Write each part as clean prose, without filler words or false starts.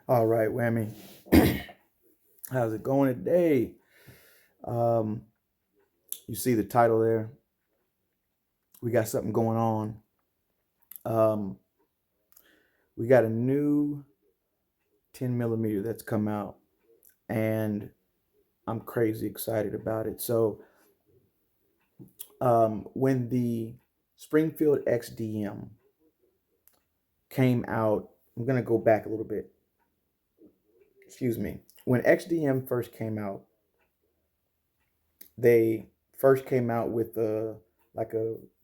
All right, Whammy. How's it going today? Um, you see the title there. We got something going on. Um, we got a new 10 millimeter that's come out, and I'm crazy excited about it. So, when the Springfield XDM came out, I'm gonna go back a little bit. Excuse me. When XDM first came out, they first came out with a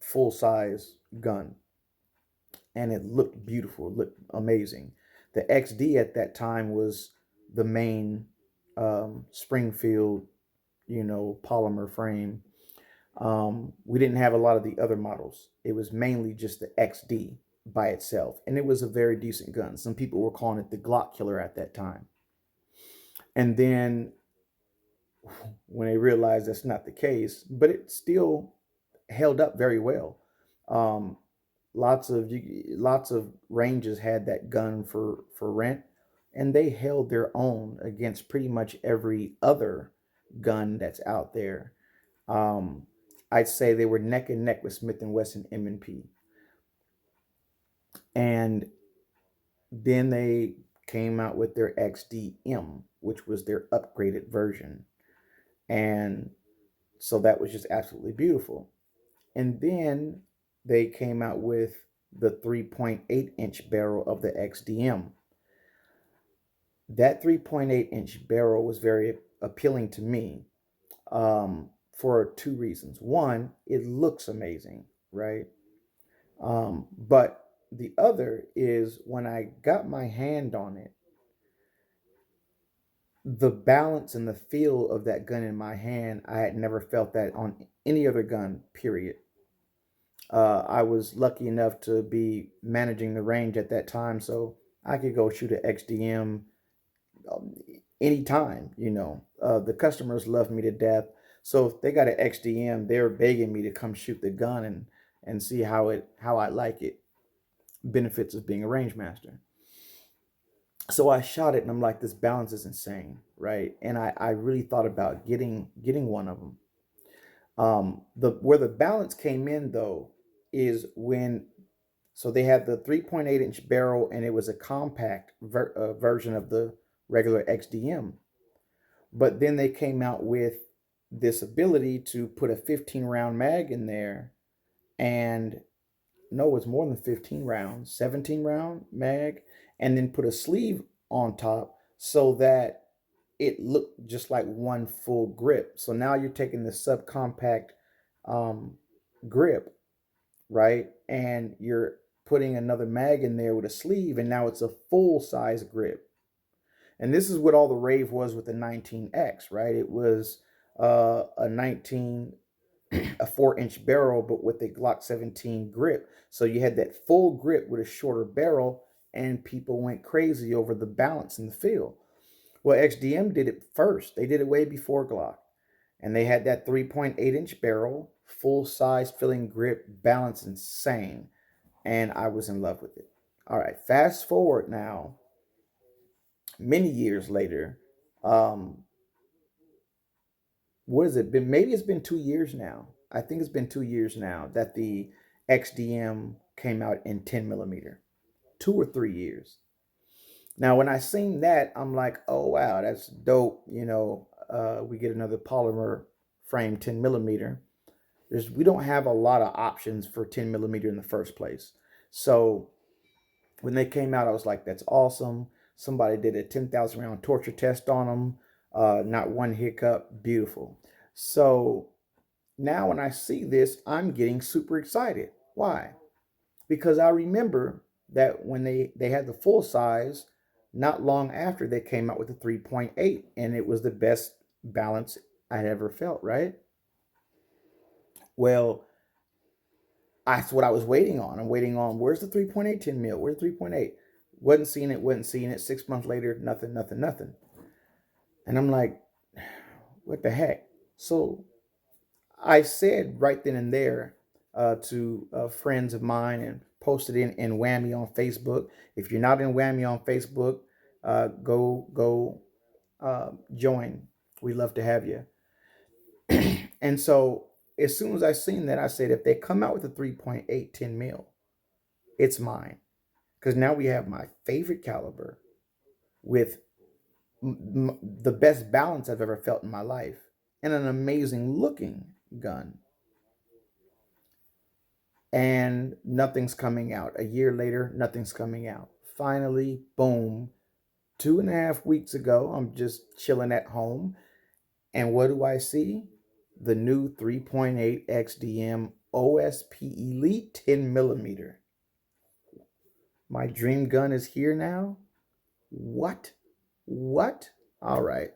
full size gun, and it looked beautiful, it looked amazing. The XD at that time was the main Springfield, polymer frame. We didn't have a lot of the other models. It was mainly just the XD by itself, and it was a very decent gun. Some people were calling it the Glock killer at that time. And then when they realized that's not the case, but it still held up very well. Um, lots of ranges had that gun for rent, and they held their own against pretty much every other gun that's out there. Um, I'd say they were neck and neck with Smith and Wesson M&P, and then they came out with their XDM, which was their upgraded version, and so that was just absolutely beautiful. And then they came out with the 3.8-inch barrel of the XDM. That 3.8-inch barrel was very appealing to me for two reasons. One, it looks amazing, right? But the other is when I got my hand on it, the balance and the feel of that gun in my hand, I had never felt that on any other gun, period. I was lucky enough to be managing the range at that time, so I could go shoot an XDM um, anytime. The customers loved me to death. So if they got an XDM, they're begging me to come shoot the gun and see how I like it. Benefits of being a range master. So I shot it, and I'm like, this balance is insane, right? And I really thought about getting one of them. The where the balance came in though is when so they had the 3.8-inch barrel, and it was a compact version of the regular XDM. But then they came out with this ability to put a 15 round mag in there, and no, it's more than 15 rounds, 17 round mag, and then put a sleeve on top so that it looked just like one full grip. So now you're taking the subcompact um, grip, right? And you're putting another mag in there with a sleeve, and now it's a full size grip. And this is what all the rave was with the 19X, right? It was a 19, a 4-inch barrel, but with a Glock 17 grip. So you had that full grip with a shorter barrel, and people went crazy over the balance and the feel. Well, XDM did it first. They did it way before Glock. And they had that 3.8-inch barrel, full size filling grip, balance insane. And I was in love with it. All right, fast forward now, many years later. Um, what has it been? Maybe it's been 2 years now. I think it's been 2 years now that the XDM came out in 10 millimeter. 2 or 3 years. Now, when I seen that, I'm like, oh wow, that's dope. We get another polymer frame 10 millimeter. We don't have a lot of options for 10 millimeter in the first place. So when they came out, I was like, that's awesome. Somebody did a 10,000 round torture test on them. Not one hiccup. Beautiful. So now when I see this, I'm getting super excited. Why? Because I remember that when they had the full size, not long after they came out with the 3.8, and it was the best balance I had ever felt, right? Well, that's what I was waiting on. I'm waiting on where's the 3.8 10 mil? Where's the 3.8? Wasn't seeing it. 6 months later, nothing, nothing, nothing. And I'm like, what the heck? So I said right then and there to friends of mine and posted in Whammy on Facebook. If you're not in Whammy on Facebook, Go join. We love to have you. And so as soon as I seen that, I said, if they come out with a 3.8 10 mil, it's mine. Because now we have my favorite caliber with the best balance I've ever felt in my life and an amazing looking gun. And nothing's coming out. A year later, nothing's coming out. Finally, boom, 2.5 weeks ago, I'm just chilling at home. And what do I see? The new 3.8 XDM OSP Elite 10 millimeter. My dream gun is here now. What? What? All right.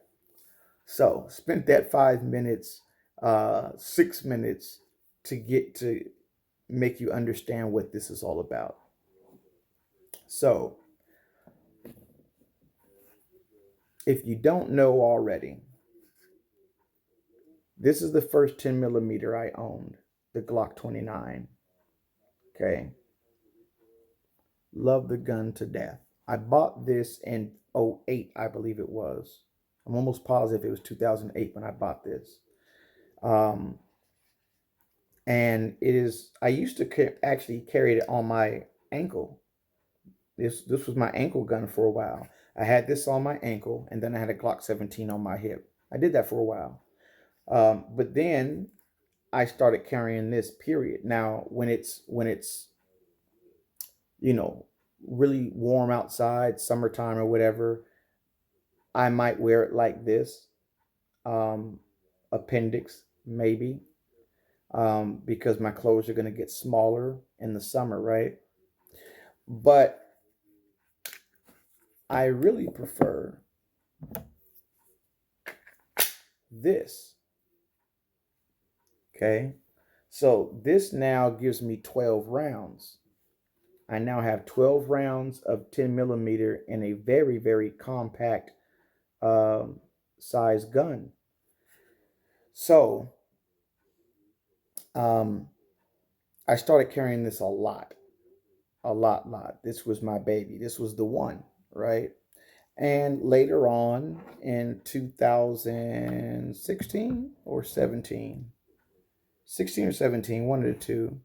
So spent that 5 minutes, 6 minutes to get to make you understand what this is all about. So if you don't know already, this is the first 10 millimeter I owned, the Glock 29. Okay. Love the gun to death. I bought this in '08, I believe it was. I'm almost positive it was 2008 when I bought this. Um, and it is, I used to actually carry it on my ankle. This was my ankle gun for a while. I had this on my ankle, and then I had a Glock 17 on my hip. I did that for a while. But then I started carrying this, period. Now, when it's you know, really warm outside, summertime or whatever, I might wear it like this. Um, Appendix, maybe, because my clothes are going to get smaller in the summer, right? But I really prefer this. Okay. So this now gives me 12 rounds. I now have 12 rounds of 10 millimeter in a very, very compact um, size gun. So um, I started carrying this a lot. This was my baby. This was the one, right? And later on in 2016 or 17, 16 or 17, one of the two,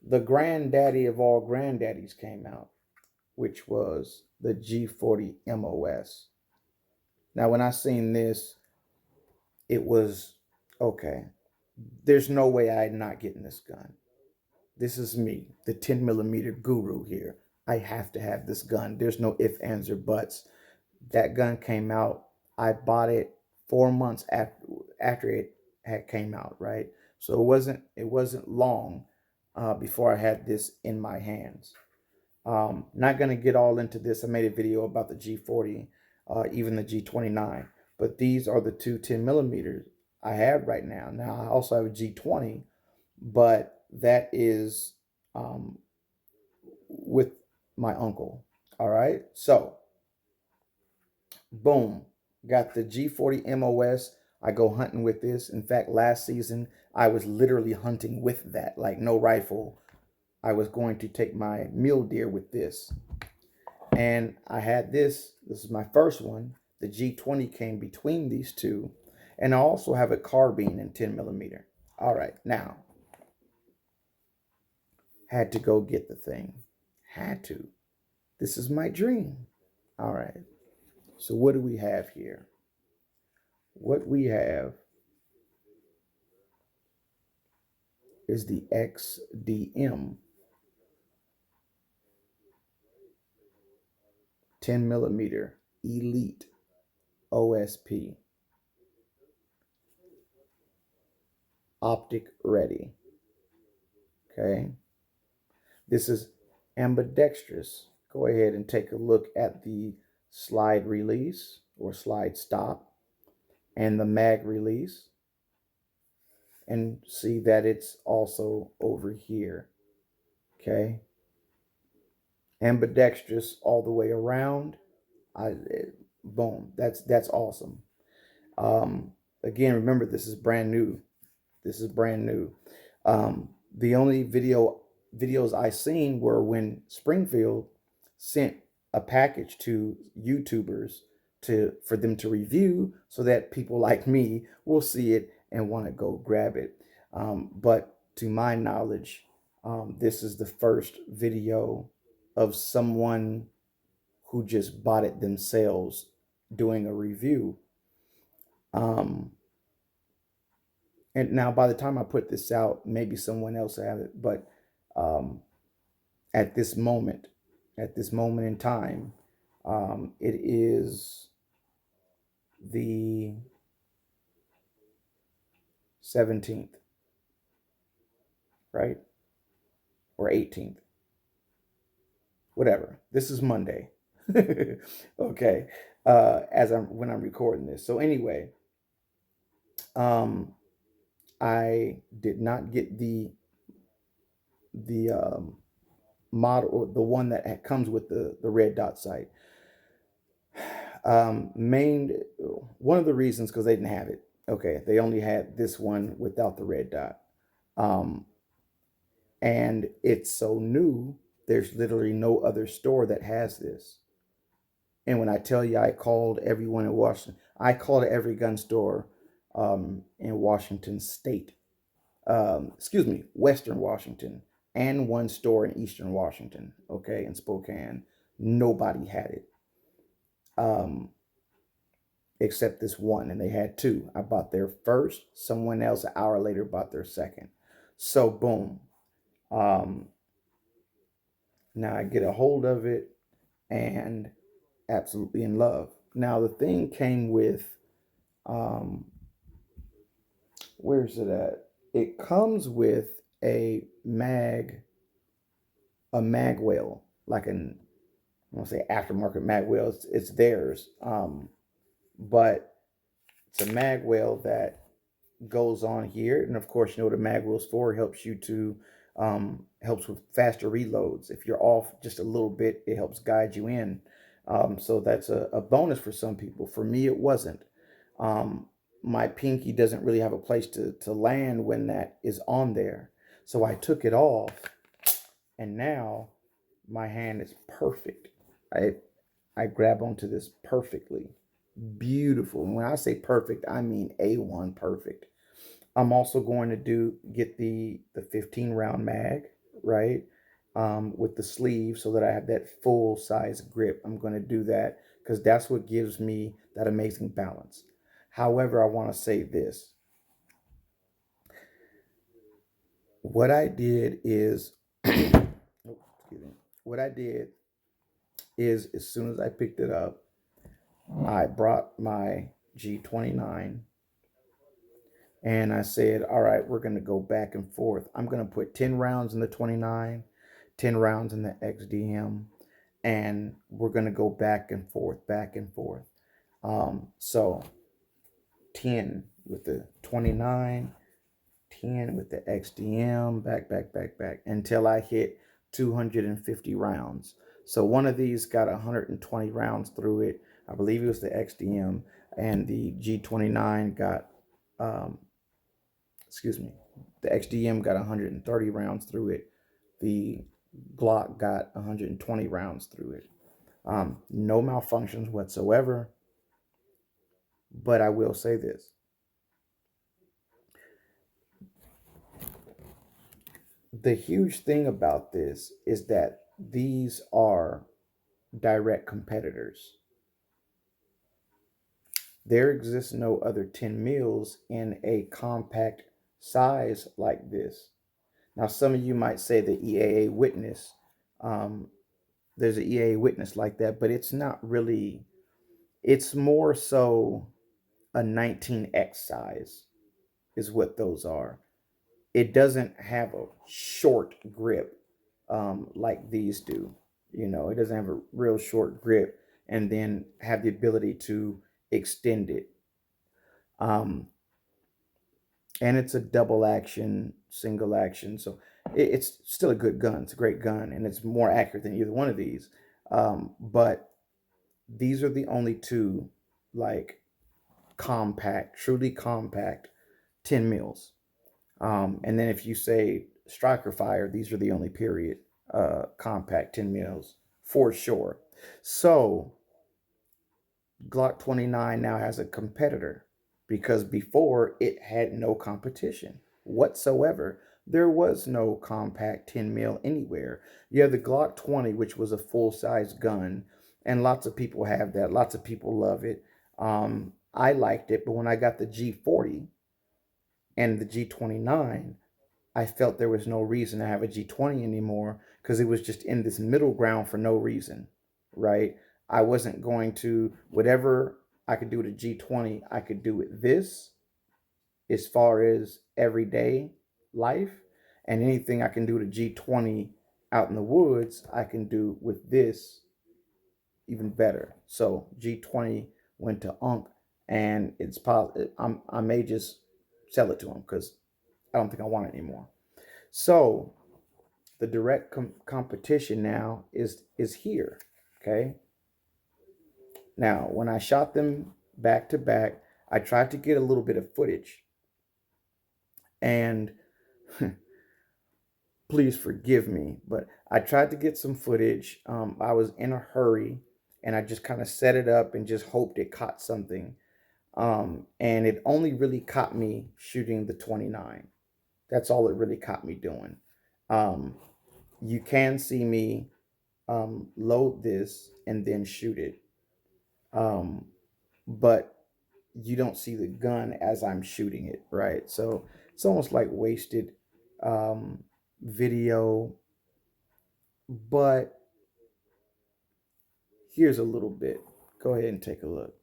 the granddaddy of all granddaddies came out, which was the G40 MOS. Now, when I seen this, it was okay. There's no way I'm not getting this gun. This is me, the 10 millimeter guru here. I have to have this gun. There's no ifs, ands, or buts. That gun came out. I bought it 4 months after it had came out, right? So it wasn't long before I had this in my hands. Not gonna get all into this. I made a video about the G40, even the G29, but these are the two 10 millimeters I have right now. Now I also have a G20, but that is with my uncle. All right, so boom, got the G40 MOS. I go hunting with this. In fact, last season I was literally hunting with that, like no rifle. I was going to take my mule deer with this. And I had this. This is my first one. The G20 came between these two. And I also have a carbine in 10 millimeter. All right, now, had to go get the thing. Had to. This is my dream. All right. So what do we have here? What we have is the XDM 10 millimeter Elite OSP. Optic ready. Okay. This is ambidextrous. Go ahead and take a look at the slide release or slide stop and the mag release and see that it's also over here. Okay. Ambidextrous all the way around. Boom. That's awesome. Again, remember, this is brand new. This is brand new. The only videos I seen were when Springfield sent a package to YouTubers for them to review, so that people like me will see it and want to go grab it. But to my knowledge, this is the first video of someone who just bought it themselves doing a review. Um, and now by the time I put this out, maybe someone else had it, but um, at this moment, at this moment in time, it is the 17th, right? Or 18th, whatever. This is Monday. Okay. As I'm when I'm recording this. So anyway, um, I did not get the model, the one that comes with the red dot sight. Main One of the reasons, because they didn't have it. Okay, they only had this one without the red dot. Um, and it's so new, there's literally no other store that has this. And when I tell you, I called everyone in Washington, I called every gun store in Washington State, excuse me, Western Washington, and one store in Eastern Washington, okay, in Spokane. Nobody had it, except this one, and they had two. I bought their first, someone else an hour later bought their second. So, boom. Um, Now I get a hold of it and absolutely in love. Now the thing came with, um, where's it at? It comes with a mag well, like an, I want to say aftermarket mag well. It's theirs, but it's a mag well that goes on here, and of course, you know what a mag wheel's for. It helps you to helps with faster reloads. If you're off just a little bit, it helps guide you in. So that's a bonus for some people. For me, it wasn't. Um, my pinky doesn't really have a place to land when that is on there. So I took it off, and now my hand is perfect. I I grab onto this perfectly. Beautiful. And when I say perfect, I mean A1 perfect. I'm also going to get the 15 round mag, right? With the sleeve, so that I have that full size grip. I'm going to do that because that's what gives me that amazing balance. However, I want to say this. What I did is, oh, excuse me. What I did is, as soon as I picked it up, I brought my G29 and I said, all right, we're going to go back and forth. I'm going to put 10 rounds in the 29, 10 rounds in the XDM, and we're going to go back and forth, back and forth. So 10 with the 29, 10 with the XDM, back, until I hit 250 rounds. So one of these got 120 rounds through it. I believe it was the XDM, and the G29 got, um, excuse me, the XDM got 130 rounds through it. The Glock got 120 rounds through it. No malfunctions whatsoever. But I will say this. The huge thing about this is that these are direct competitors. There exists no other 10 mils in a compact size like this. Now, some of you might say the EAA Witness, there's an EAA Witness like that, but it's not really, it's more so a 19X size is what those are. It doesn't have a short grip like these do. You know, it doesn't have a real short grip and then have the ability to extend it. Um, and it's a double action, single action. So it's still a good gun. It's a great gun, and it's more accurate than either one of these. But these are the only two, like, compact, truly compact 10 mils. And then if you say striker fire, these are the only period compact 10 mils for sure. So Glock 29 now has a competitor because before it had no competition whatsoever. There was no compact 10 mil anywhere. You have the Glock 20, which was a full size gun, and lots of people have that. Lots of people love it. I liked it, but when I got the G40 and the G29, I felt there was no reason to have a G20 anymore because it was just in this middle ground for no reason, right? I wasn't going to, whatever I could do with a G20, I could do with this as far as everyday life. And anything I can do with a G20 out in the woods, I can do with this even better. So G20 went to Unc, and it's positive. I may just sell it to him because I don't think I want it anymore. So the direct competition now is here. Okay. Now, when I shot them back to back, I tried to get a little bit of footage, and please forgive me, but I tried to get some footage. I was in a hurry, and I just kind of set it up and just hoped it caught something. And it only really caught me shooting the 29. That's all it really caught me doing. Um, you can see me load this and then shoot it. Um, but you don't see the gun as I'm shooting it, right? So it's almost like wasted um, video. But here's a little bit. Go ahead and take a look.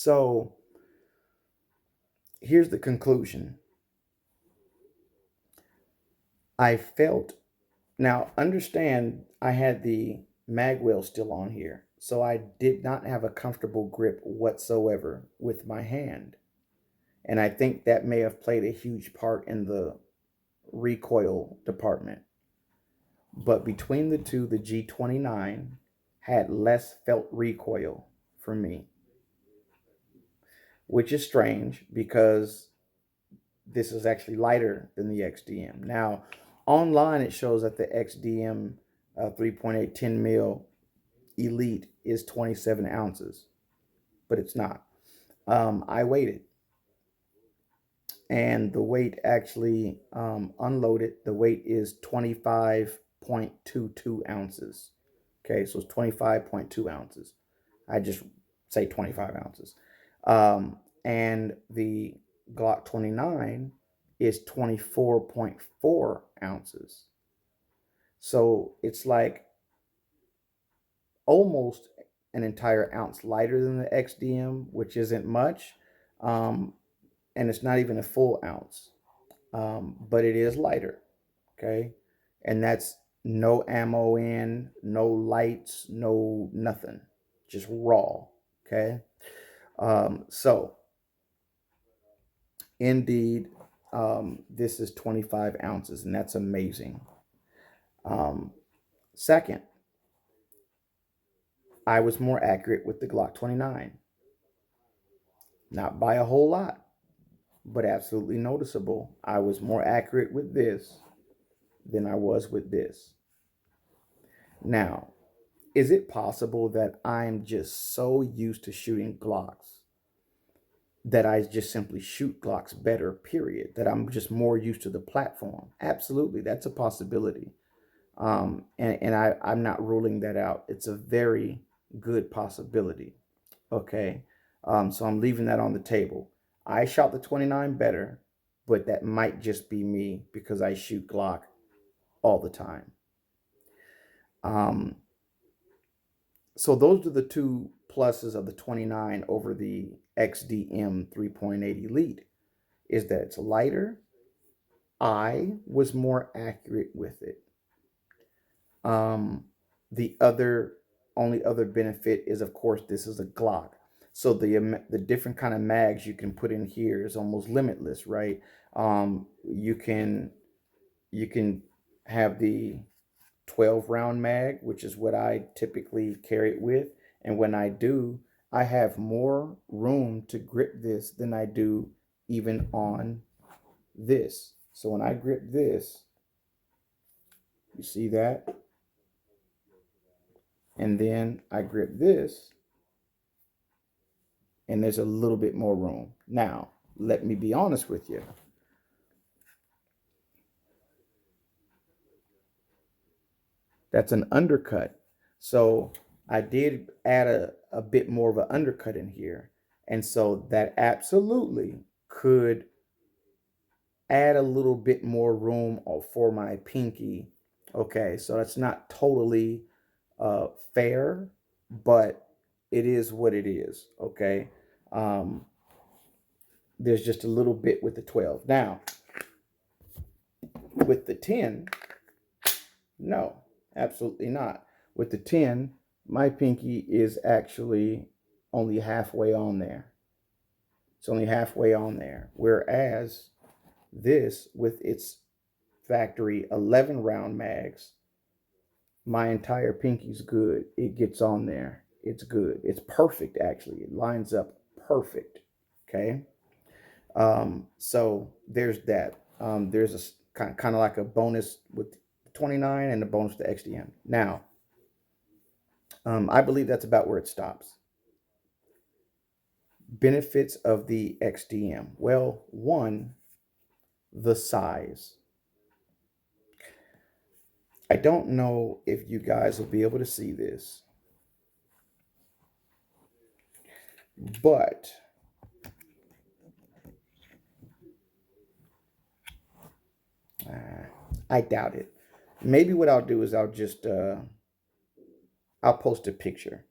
So here's the conclusion. I felt, now understand, I had the mag wheel still on here. So I did not have a comfortable grip whatsoever with my hand. And I think that may have played a huge part in the recoil department. But between the two, the G29 had less felt recoil for me, which is strange because this is actually lighter than the XDM. Now, Online, it shows that the XDM 3.8 10 mil Elite is 27 ounces, but it's not. I weighed it, and the weight actually unloaded. The weight is 25.22 ounces. Okay, so it's 25.2 ounces. I just say 25 ounces. And the Glock 29 is 24.4 ounces. So it's like almost an entire ounce lighter than the XDM, which isn't much. Um, and it's not even a full ounce, but it is lighter. Okay. And that's no ammo in, no lights, no nothing, just raw. Okay. So indeed, this is 25 ounces, and that's amazing. Second, I was more accurate with the Glock 29. Not by a whole lot, but absolutely noticeable. I was more accurate with this than I was with this. Now, is it possible that I'm just so used to shooting Glocks that I just simply shoot Glocks better, period? That I'm just more used to the platform? Absolutely, that's a possibility. I'm not ruling that out. It's a very good possibility. Okay. So I'm leaving that on the table. I shot the 29 better, but that might just be me because I shoot Glock all the time. So those are the two pluses of the 29 over the XDM 3.8 Elite, is that it's lighter. I was more accurate with it. The only other benefit is, of course, this is a Glock. So the different kind of mags you can put in here is almost limitless, right? You can have the 12 round mag, which is what I typically carry it with. And when I do, I have more room to grip this than I do even on this. So when I grip this, you see that? And then I grip this, and there's a little bit more room. Now, let me be honest with you. That's an undercut. So I did add a bit more of an undercut in here. And so that absolutely could add a little bit more room for my pinky. Okay, so that's not totally fair, but it is what it is. Okay. There's just a little bit with the 12. Now, with the 10, no, absolutely not. With the 10, my pinky is actually only halfway on there. It's only halfway on there. Whereas this, with its factory 11 round mags, my entire pinky's good. It gets on there. It's good. It's perfect, actually. It lines up perfect. Okay. So there's that. There's a kind of like a bonus with 29 and a bonus to XDM. Now, I believe that's about where it stops. Benefits of the XDM. Well, one, the size. I don't know if you guys will be able to see this, but I doubt it. Maybe what I'll do is I'll post a picture.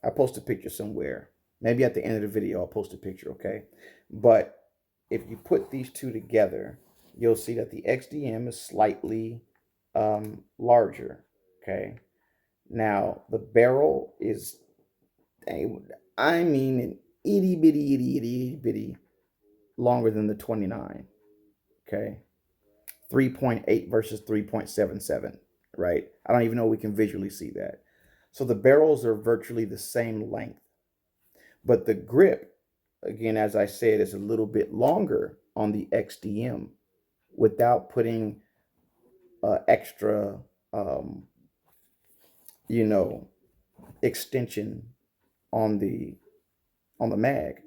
I'll post a picture somewhere. Maybe at the end of the video, I'll post a picture, okay? But if you put these two together, you'll see that the XDM is slightly larger, okay? Now, the barrel is, I mean, an itty bitty longer than the 29, okay? 3.8 versus 3.77, right? I don't even know if we can visually see that. So the barrels are virtually the same length. But the grip, again, as I said, is a little bit longer on the XDM without putting extra, um, you know, extension on the mag.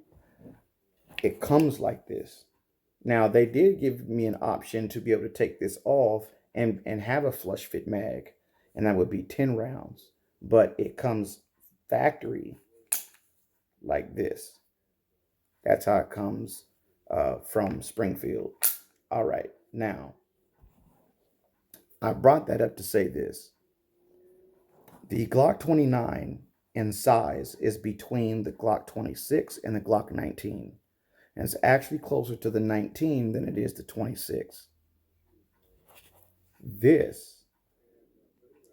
It comes like this. Now they did give me an option to be able to take this off and have a flush fit mag, and that would be 10 rounds. But it comes factory like this. That's how it comes from Springfield. All right, now I brought that up to say this. The Glock 29 in size is between the Glock 26 and the Glock 19. And it's actually closer to the 19 than it is the 26. This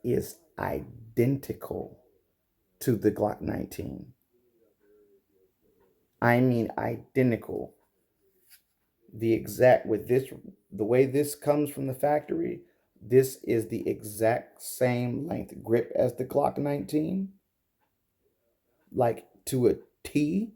is identical to the Glock 19. I mean identical. The exact, with this, the way this comes from the factory, this is the exact same length grip as the Glock 19, like to a T.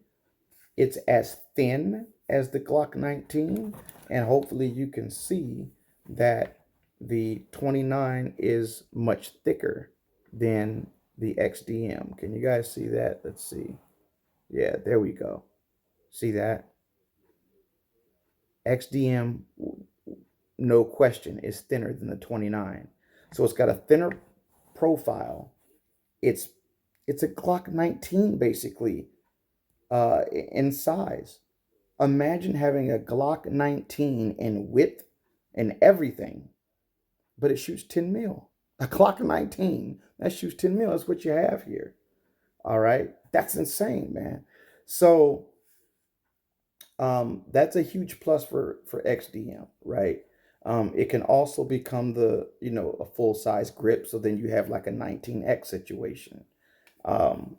It's as thin as the Glock 19, and hopefully you can see that the 29 is much thicker than the XDM. Can you guys see that? Let's see. Yeah, there we go. See that? XDM, no question, is thinner than the 29. So it's got a thinner profile. It's a Glock 19 basically in size. Imagine having a Glock 19 in width and everything, but it shoots 10 mil. A Glock 19 that shoots 10 mil. That's what you have here. All right, that's insane, man. So that's a huge plus for XDM, right? It can also become a full size grip, so then you have like a 19X situation. Um,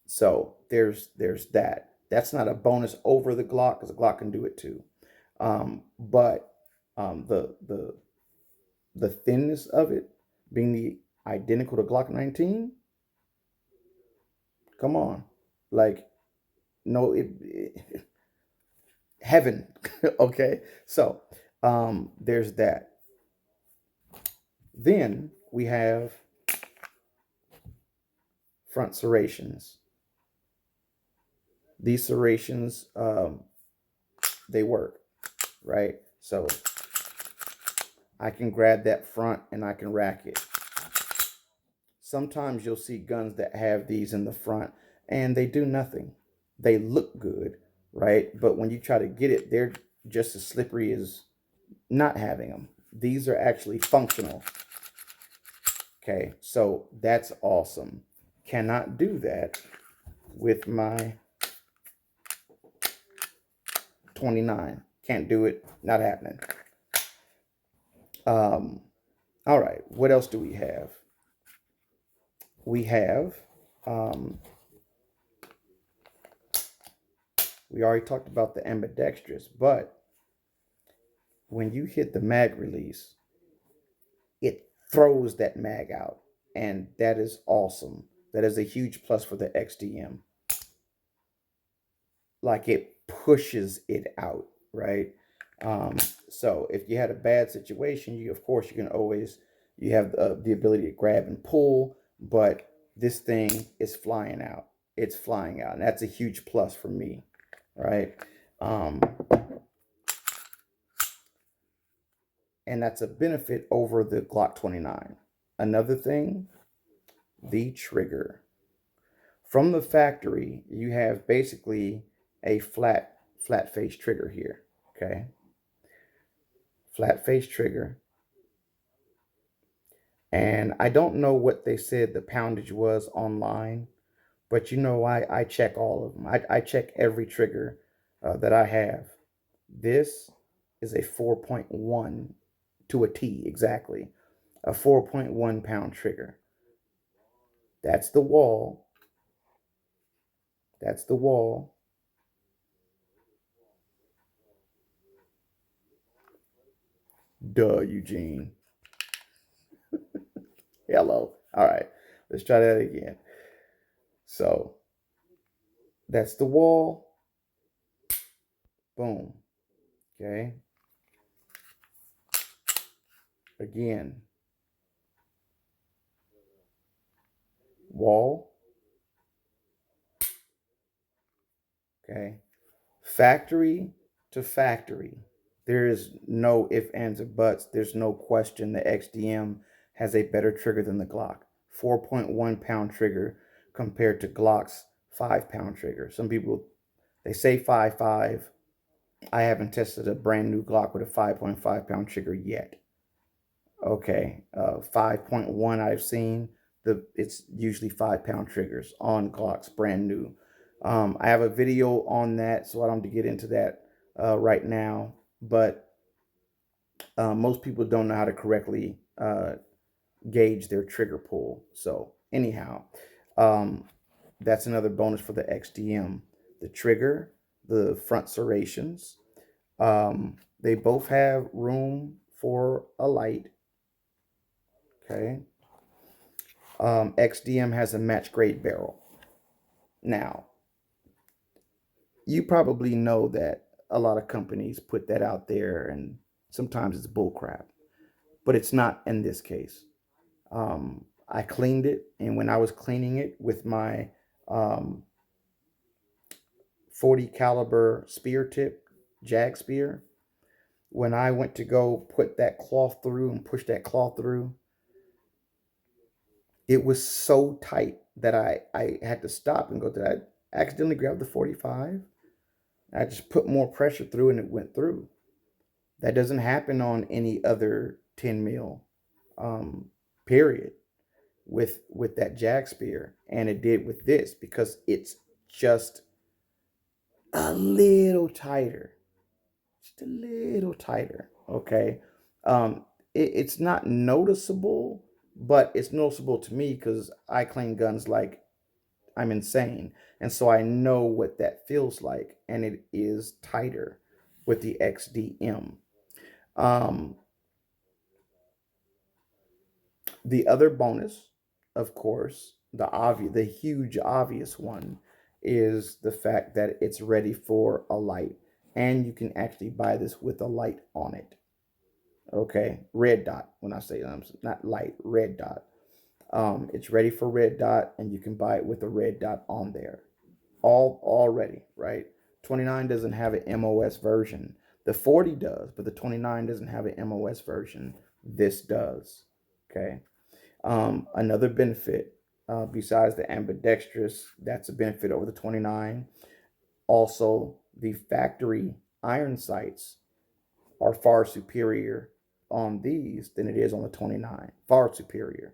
so there's that. That's not a bonus over the Glock because the Glock can do it too. But the thinness of it being the identical to Glock 19, come on, like no, heaven. Okay, so there's that. Then we have front serrations. These serrations, they work, right? So I can grab that front and I can rack it. Sometimes you'll see guns that have these in the front and they do nothing. They look good, right? But when you try to get it, they're just as slippery as not having them. These are actually functional. Okay, so that's awesome. Cannot do that with my 29. Can't do it. Not happening. All right, what else do we have? We have, we already talked about the ambidextrous, but when you hit the mag release, it throws that mag out, and that is awesome. That is a huge plus for the XDM. Like it pushes it out, right? So if you had a bad situation, you of course you can always, you have the ability to grab and pull, but this thing is flying out. It's flying out, and that's a huge plus for me, right? And that's a benefit over the Glock 29. Another thing, the trigger. From the factory, you have basically a flat face trigger here, okay? Flat face trigger. And I don't know what they said the poundage was online, but I check all of them. I check every trigger that I have. This is a 4.1 to a T exactly, a 4.1 pound trigger. That's the wall. That's the wall. Duh, Eugene. Hello. All right, let's try that again. So that's the wall. Boom. Okay. Again, wall. Okay. Factory to factory. There is no ifs, ands, or buts. There's no question the XDM has a better trigger than the Glock. 4.1 pound trigger compared to Glock's 5 pound trigger. Some people, they say 5.5. I haven't tested a brand new Glock with a 5.5 pound trigger yet. Okay, 5.1 I've seen. It's usually 5 pound triggers on Glocks, brand new. I have a video on that, so I don't have to get into that right now. But most people don't know how to correctly gauge their trigger pull. So anyhow, um, that's another bonus for the XDM. The trigger, the front serrations. They both have room for a light. Okay. XDM has a match grade barrel. Now, you probably know that a lot of companies put that out there, and sometimes it's bullcrap, but it's not in this case. I cleaned it, and when I was cleaning it with my um, 40 caliber spear tip, jag spear, when I went to go put that cloth through and push that cloth through, it was so tight that I had to stop and go, did I accidentally grab the 45? I just put more pressure through and it went through. That doesn't happen on any other 10 mil, period, with that jag spear. And it did with this because it's just a little tighter. Just a little tighter. Okay. It's not noticeable, but it's noticeable to me because I clean guns like I'm insane. And so I know what that feels like. And it is tighter with the XDM. Um, the other bonus, of course, the huge obvious one is the fact that it's ready for a light. And you can actually buy this with a light on it. Okay, red dot. When I say not light, red dot. It's ready for red dot, and you can buy it with a red dot on there. All already, right? 29 doesn't have an MOS version. The 40 does, but the 29 doesn't have an MOS version. This does. Okay. Another benefit, besides the ambidextrous, that's a benefit over the 29. Also, the factory iron sights are far superior on these than it is on the 29. Far superior.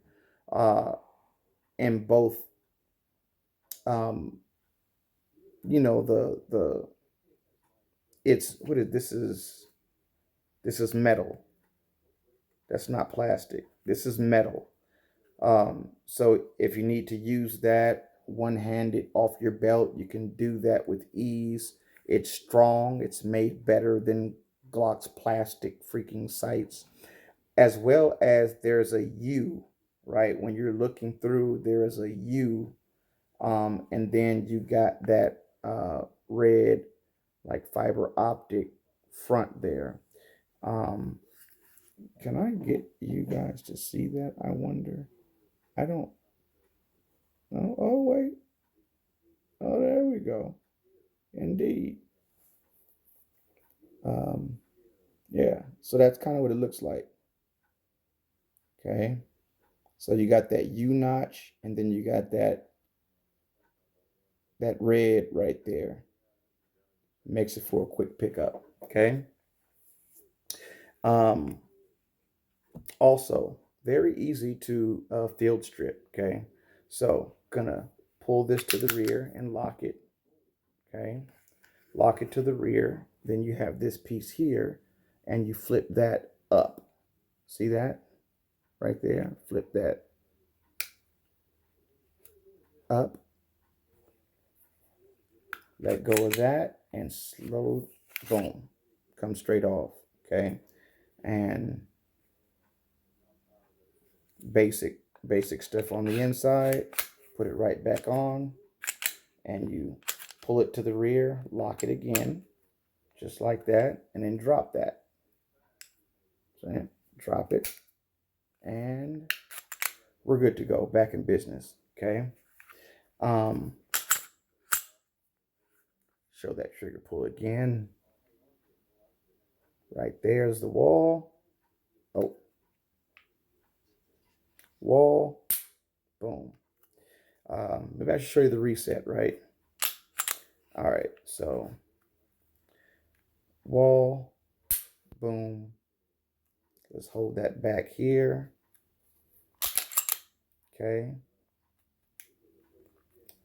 Uh, in both, um, the it's what is this is metal. That's not plastic. This is metal. So if you need to use that one-handed off your belt, you can do that with ease. It's strong. It's made better than Glock's plastic freaking sights. As well as there's a U, right? When you're looking through, there is a U. And then you got that red, like fiber optic front there. Um, can I get you guys to see that? I wonder. I don't. Oh, oh wait. Oh, there we go. Indeed. Um, yeah. So that's kind of what it looks like. Okay. So you got that U notch, and then you got that red right there. Makes it for a quick pickup. Okay. Um, Also, very easy to field strip. Okay. So gonna pull this to the rear and lock it. Okay. Lock it to the rear. Then you have this piece here, and you flip that up. See that right there? Flip that up. Let go of that, and slow, boom, come straight off. Okay. And basic stuff on the inside. Put it right back on, and you pull it to the rear, lock it again, just like that, and then drop that. So drop it, and we're good to go. Back in business. Okay. Show that trigger pull again. Right there's the wall. Oh, wall. Boom. Maybe I should show you the reset, right? All right. So wall. Boom. Let's hold that back here. Okay.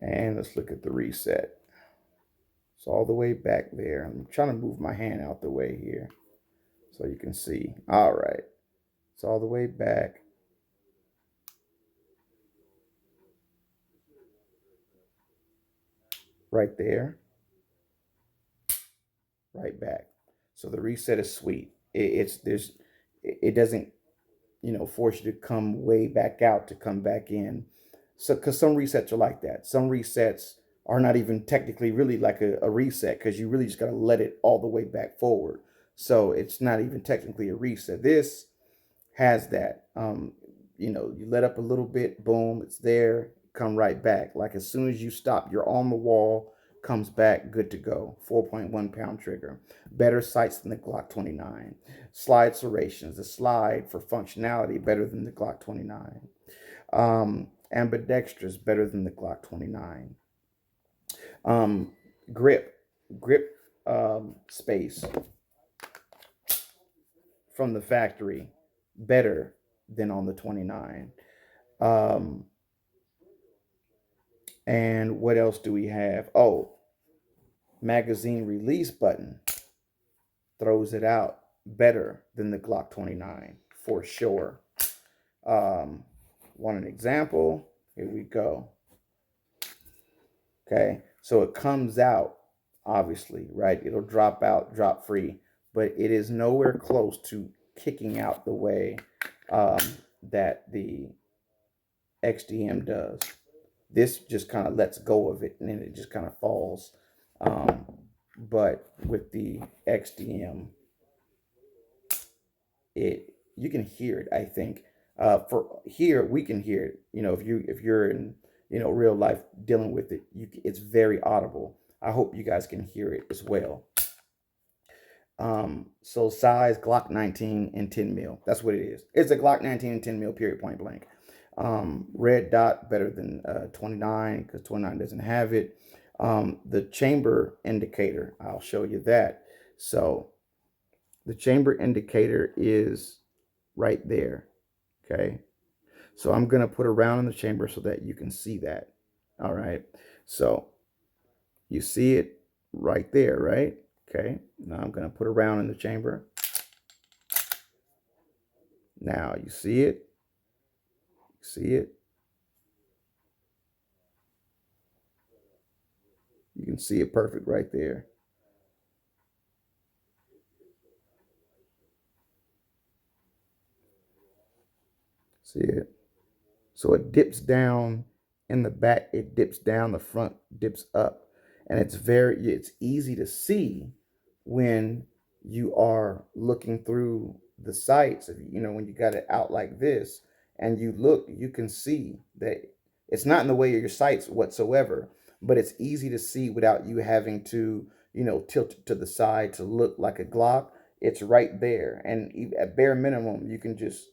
And let's look at the reset. It's all the way back there. I'm trying to move my hand out the way here so you can see. All right. It's all the way back. Right there. Right back. So the reset is sweet. It doesn't, force you to come way back out to come back in. So, because some resets are like that. Some resets are not even technically really like a reset because you really just got to let it all the way back forward. So it's not even technically a reset. This has that. You let up a little bit, boom, it's there, come right back. Like as soon as you stop, you're on the wall, comes back, good to go. 4.1 pound trigger. Better sights than the Glock 29. Slide serrations, the slide for functionality better than the Glock 29. Ambidextrous better than the Glock 29. Um, grip, grip space from the factory better than on the 29. Um, and what else do we have? Oh, magazine release button throws it out better than the Glock 29 for sure. Want an example? Here we go. Okay, so it comes out, obviously, right? It'll drop out, drop free, but it is nowhere close to kicking out the way um, that the XDM does. This just kind of lets go of it and then it just kind of falls. Um, but with the XDM, you can hear it. I think for here we can hear it. If you're in real life dealing with it, it's very audible. I hope you guys can hear it as well. So size Glock 19 and 10 mil. That's what it is. It's a Glock 19 and 10 mil. Period. Point blank. Red dot better than 29 because 29 doesn't have it. The chamber indicator. I'll show you that. So the chamber indicator is right there. Okay. So I'm going to put a round in the chamber so that you can see that. All right. So you see it right there, right? Okay. Now I'm going to put a round in the chamber. Now you see it. You see it. You can see it perfect right there. See it? So it dips down in the back, it dips down, the front dips up. And it's easy to see when you are looking through the sights. When you got it out like this and you look, you can see that it's not in the way of your sights whatsoever, but it's easy to see without you having to, tilt it to the side to look like a Glock. It's right there. And at bare minimum, you can just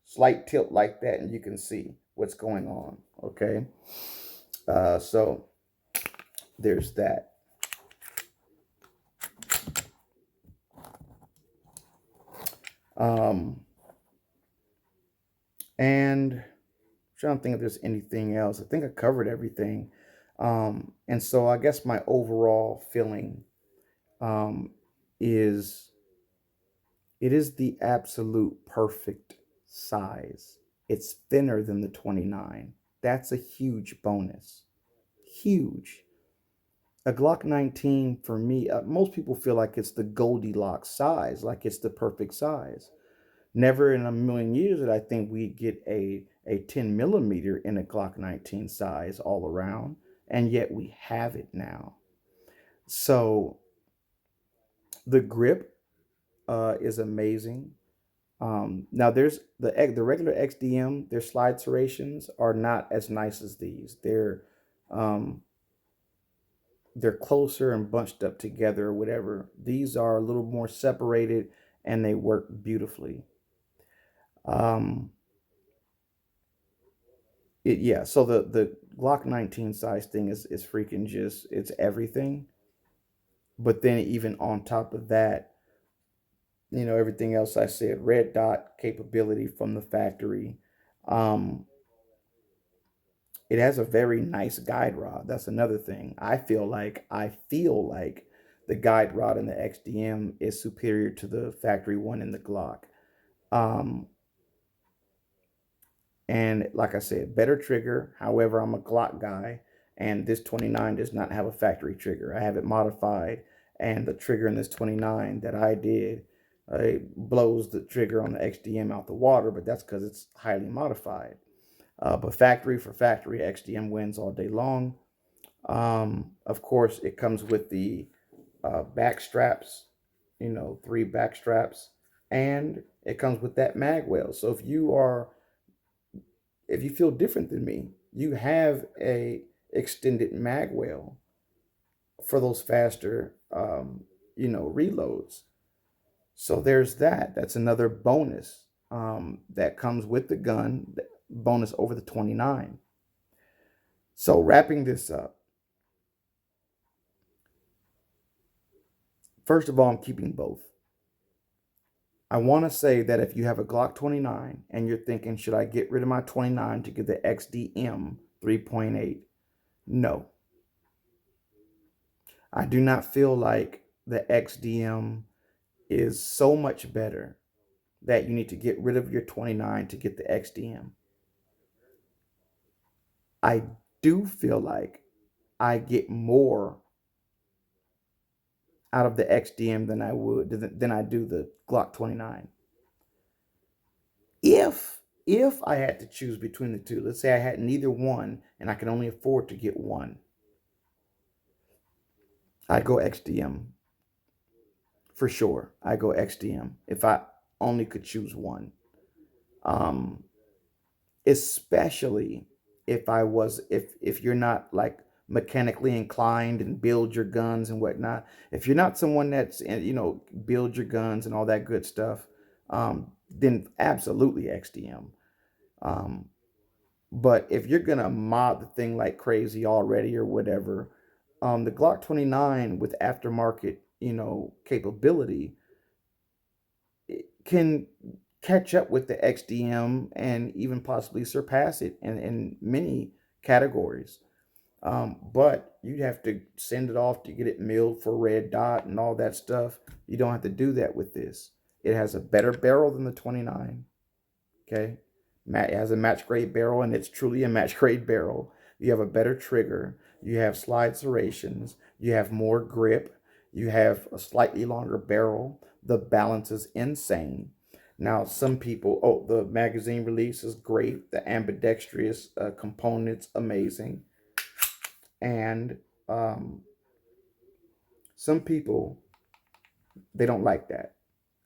slight tilt like that and you can see what's going on. Okay. So there's that. Um, and I'm trying to think if there's anything else. I think I covered everything. And so I guess my overall feeling um, is it is the absolute perfect size. It's thinner than the 29. That's a huge bonus. Huge. A Glock 19 for me, most people feel like it's the Goldilocks size, like it's the perfect size. Never in a million years did I think we'd get a 10 millimeter in a Glock 19 size all around, and yet we have it now. So the grip is amazing. Now there's the regular XDM. Their slide serrations are not as nice as these. Um, they're closer and bunched up together or whatever. These are a little more separated and they work beautifully. Um, yeah. So the Glock 19 size thing is freaking just it's everything. But then even on top of that, everything else I said, red dot capability from the factory. Um, it has a very nice guide rod. That's another thing. I feel like the guide rod in the XDM is superior to the factory one in the Glock. Um, and like I said, better trigger. However, I'm a Glock guy, and this 29 does not have a factory trigger. I have it modified, and the trigger in this 29 that I did, it blows the trigger on the XDM out the water, but that's because it's highly modified. But factory for factory, XDM wins all day long. Of course, it comes with the back straps, 3 back straps, and it comes with that mag well. So if you feel different than me, you have a extended mag well for those faster, reloads. So there's that. That's another bonus that comes with the gun, bonus over the 29. So wrapping this up, first of all, I'm keeping both. I want to say that if you have a Glock 29 and you're thinking, should I get rid of my 29 to get the XDM 3.8? No. I do not feel like the XDM is so much better that you need to get rid of your 29 to get the XDM. I do feel like I get more out of the XDM than I do the Glock 29. If I had to choose between the two, let's say I had neither one and I can only afford to get one, I'd go XDM for sure. I go XDM if I only could choose one. Um, Especially if you're not like mechanically inclined and build your guns and whatnot. If you're not someone that's build your guns and all that good stuff, then absolutely XDM. Um, But if you're gonna mod the thing like crazy already or whatever, the Glock 29 with aftermarket, capability, it can catch up with the XDM and even possibly surpass it in many categories. But you'd have to send it off to get it milled for red dot and all that stuff. You don't have to do that with this. It has a better barrel than the 29. Okay. It has a match grade barrel, and it's truly a match grade barrel. You have a better trigger. You have slide serrations. You have more grip. You have a slightly longer barrel. The balance is insane. Now, some people, oh, the magazine release is great. The ambidextrous components, amazing. And um, some people, they don't like that.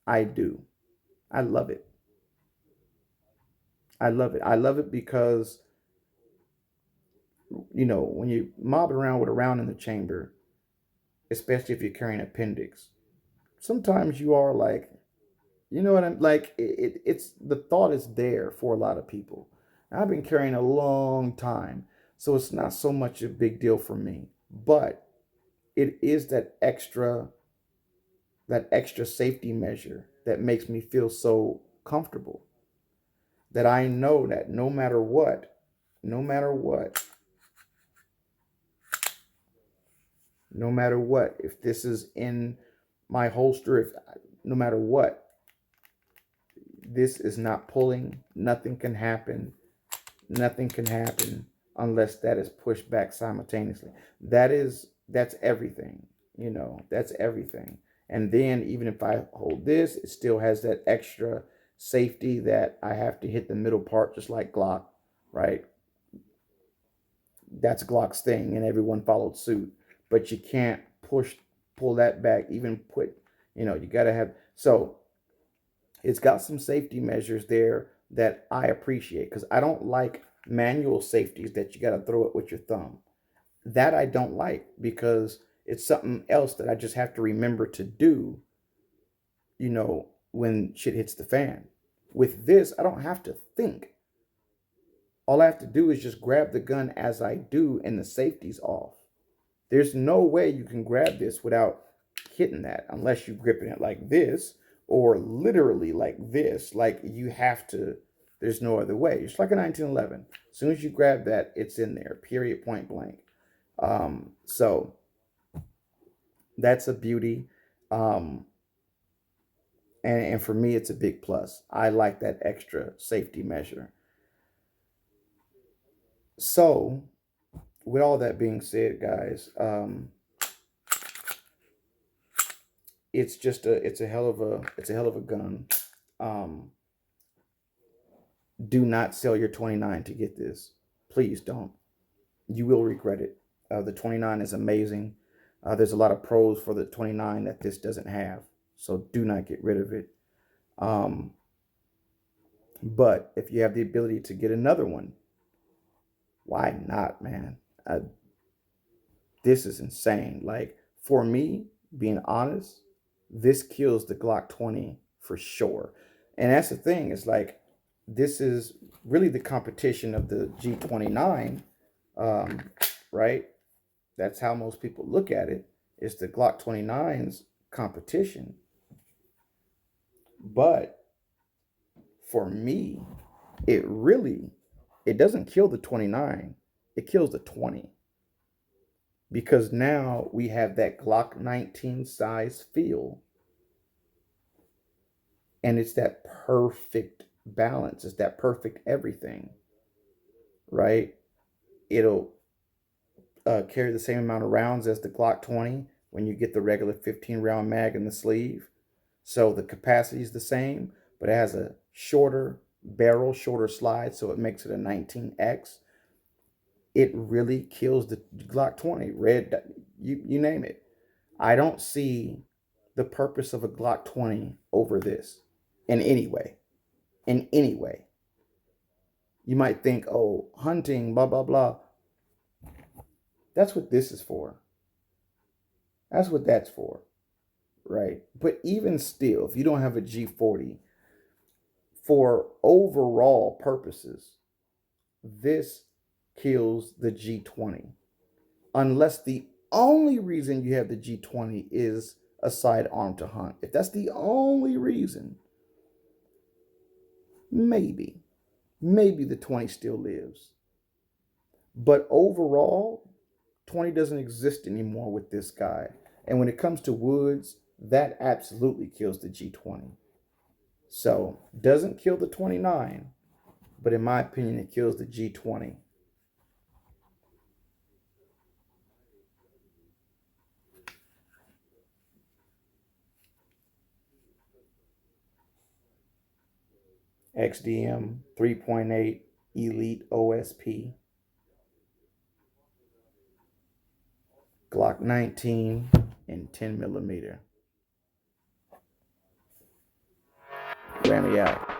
I do. I love it. I love it. I love it because when you mob around with a round in the chamber, especially if you're carrying appendix, sometimes you are like, you know what I'm like. It's the thought is there for a lot of people. I've been carrying a long time, so it's not so much a big deal for me. But it is that extra safety measure that makes me feel so comfortable that I know that no matter what, no matter what, if this is in my holster, if no matter what, this is not pulling, nothing can happen unless that is pushed back simultaneously. That's everything. That's everything. And then even if I hold this, it still has that extra safety that I have to hit the middle part just like Glock, right? That's Glock's thing, and everyone followed suit. But you can't pull that back. Even put, you got to have. So It's got some safety measures there that I appreciate, because I don't like manual safeties that you got to throw it with your thumb. That I don't like, because it's something else that I just have to remember to do, when shit hits the fan. With this, I don't have to think. All I have to do is just grab the gun as I do, and the safety's off. There's no way you can grab this without hitting that, unless you're gripping it like this, or literally like this. Like, you have to, there's no other way. It's like a 1911. As soon as you grab that, it's in there, period, point blank. So that's a beauty. Um, and for me, it's a big plus. I like that extra safety measure. So, with all that being said, guys, it's a hell of a gun. Um, do not sell your 29 to get this. Please don't. You will regret it. The 29 is amazing. There's a lot of pros for the 29 that this doesn't have. So do not get rid of it. Um, but if you have the ability to get another one, why not, man? This is insane. Like, for me, being honest, this kills the Glock 20 for sure. And that's the thing. It's like, this is really the competition of the G29, right? That's how most people look at it. It's the Glock 29's competition. But for me, it doesn't kill the 29. It kills the 20. Because now we have that Glock 19 size feel. And it's that perfect balance. It's that perfect everything, right? It'll carry the same amount of rounds as the Glock 20 when you get the regular 15 round mag in the sleeve. So the capacity is the same, but it has a shorter barrel, shorter slide, so it makes it a 19X. It really kills the Glock 20, red, you name it. I don't see the purpose of a Glock 20 over this in any way. In any way. You might think, oh, hunting, blah, blah, blah. That's what this is for. That's what that's for, right? But even still, if you don't have a G40, for overall purposes, this kills the G20. Unless the only reason you have the G20 is a sidearm to hunt. If that's the only reason, maybe the 20 still lives. But overall, 20 doesn't exist anymore with this guy. And when it comes to woods, that absolutely kills the G20. So, doesn't kill the 29, but in my opinion, it kills the G20. XDM 3.8 Elite OSP. Glock 19 and 10 millimeter. Whammy out.